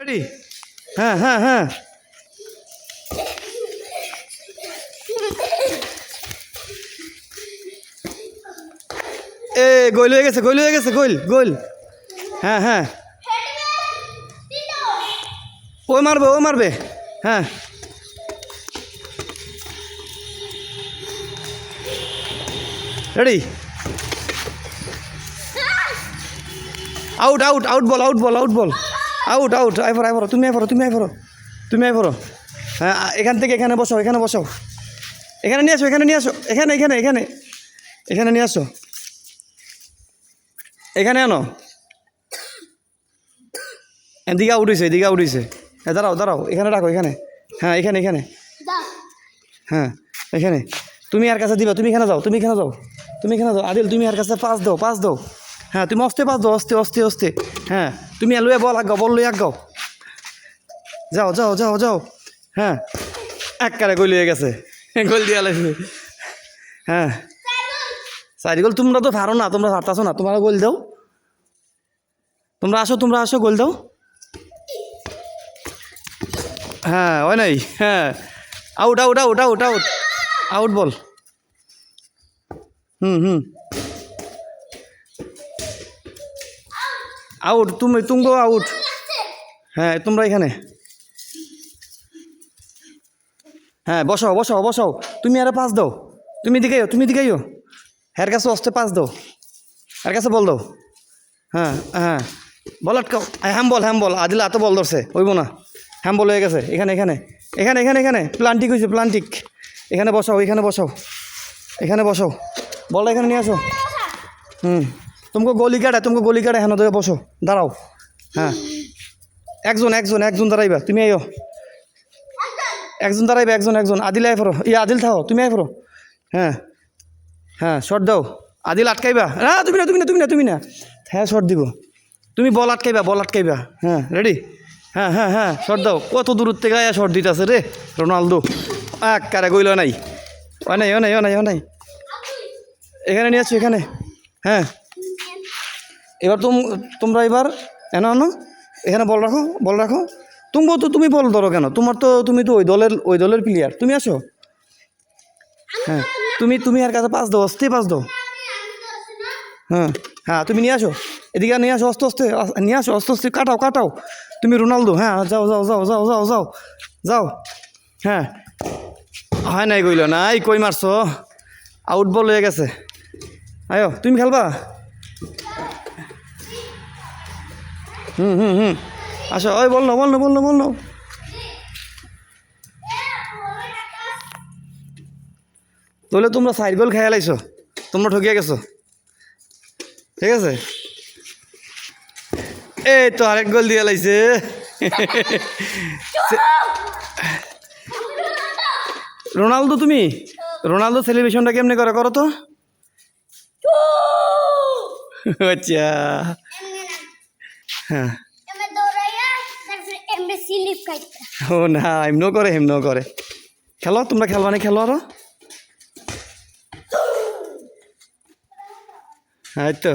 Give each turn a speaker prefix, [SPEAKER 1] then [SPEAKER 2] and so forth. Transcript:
[SPEAKER 1] Ready? হ্যাঁ হ্যাঁ হ্যাঁ। এ গোল হয়ে গেছে, গোল হয়ে গেছে, গোল গোল। হ্যাঁ হ্যাঁ, ও মারবে, ও মারবে। হ্যাঁ ready? Out out out ball, out ball, out ball, out out. আইফরো আইফরো, তুমি আইফরো, তুমি আইফরো, তুমি আইফরো। হ্যাঁ এখান থেকে এখানে বসাও, এখানে বসাও, এখানে নিয়ে আসো, এখানে নিয়ে আসো, এখানে এখানে এখানে এখানে নিয়ে আসো, এখানে আনো। এদিকে আউট হয়েছে, এদিকে আউট হয়েছে। হ্যাঁ দাঁড়াও দাঁড়াও, এখানে রাখো, এখানে। হ্যাঁ এখানে এখানে, হ্যাঁ এখানে। তুমি আর কাছে দিবা, তুমি এখানে যাও, তুমি এখানে যাও, তুমি এখানে যাও। আদিল তুমি আর কাছে পাস দাও, পাস দাও। হ্যাঁ তুমি অস্তে পাস দাও, অস্তে অস্তে অস্তে। হ্যাঁ তুমি লইয়া বল আগাও, বল লইয়া আগাও। যাও যাও যাও যাও। হ্যাঁ একবারে গোল হয়ে গেছে, গোল দিয়া লাগছে। হ্যাঁ সাইড গোল। তোমরা তো পারো না, তোমরা পারতাছো না, তোমরা গোল দাও। তোমরা আসো, তোমরা আসো, গোল দাও। হ্যাঁ হয় নাই। হ্যাঁ out out out out out, out ball. হুম হুম, আউট। তুমি তুমগো আউট। হ্যাঁ তোমরা এখানে। হ্যাঁ বসাও বসাও বসাও। তুমি আরে পাস দাও, তুমি দিকেও, তুমি দিকেও। হ্যার কাছে অস্তে পাস দাও, হ্যার কাছে বল দাও। হ্যাঁ হ্যাঁ বল আটকাও। হ্যাম বল, হ্যাম বল। আদিল এত বল ধরছে, হইব না। হ্যাম বল হয়ে গেছে। এখানে এখানে এখানে এখানে এখানে প্লান্টিক হয়েছে, প্লান্টিক। এখানে বসাও, এখানে বসাও, এখানে বসাও। বলটা এখানে নিয়ে আসো। হুম তোমাকে গলি কাটা, তোমাকে গলি কাটা। হ্যাঁ ধরে বসো, দাঁড়াও। হ্যাঁ একজন একজন একজন দাঁড়াইবা, তুমি আইও। একজন দাঁড়াইবে, একজন একজন। আদিল আইফরো, আদিল থাও, তুমি আইফরো। হ্যাঁ হ্যাঁ শর্ট দাও। আদিল আটকাইবা। না তুমি না, তুমি না, তুমি না, তুমি না। হ্যাঁ শর্ট দিব। তুমি বল আটকাইবা, বল আটকাইবা। হ্যাঁ রেডি? হ্যাঁ হ্যাঁ হ্যাঁ শর্ট দাও। কত দূর থেকে আয়া শর্ট দিতেছে রে রোনালদো। কারে গইল নাই, ও নাই, ও নাই, ও নাই, ও নাই। এখানে নিয়ে আসছো, এখানে। হ্যাঁ এবার তোমরা এবার এনো আনো, এখানে বল রাখো, বল রাখো। তুমি বল ধরো কেন? তুমি তো ওই দলের প্লেয়ার, তুমি আসো। হ্যাঁ তুমি আর কাছে পাস দাও, অস্তে পাস দাও। হ্যাঁ হ্যাঁ তুমি নিয়ে আসো, এদিকে নিয়ে আসো, আস্তে আস্তে নিয়ে আসো, আস্তে আস্তে। কাটাও কাটাও, তুমি রোনালদো। হ্যাঁ যাও যাও যাও যাও যাও যাও যাও। হ্যাঁ হয় নাই, কইল নাই, কই মারছো? আউট বল হয়ে গেছে। আয়ো তুমি খেলবা। হুম হুম হুম আসো। ওই বল না, বল না, বল না, বল না। তাহলে তোমরা সাইড গোল খেয়ে লাইছো, তোমরা ঠকিয়ে গেছো। ঠিক আছে, এই তো আরেক গোল দিয়ে লাইছে। রোনালদো, তুমি রোনালদো সেলিব্রেশনটা কেমনে করে, করো তো। আচ্ছা হ্যাঁ। ও না, এমনও করে, এমনও করে। খেলো, তোমরা খেলবা না, খেলো আরো। এই তো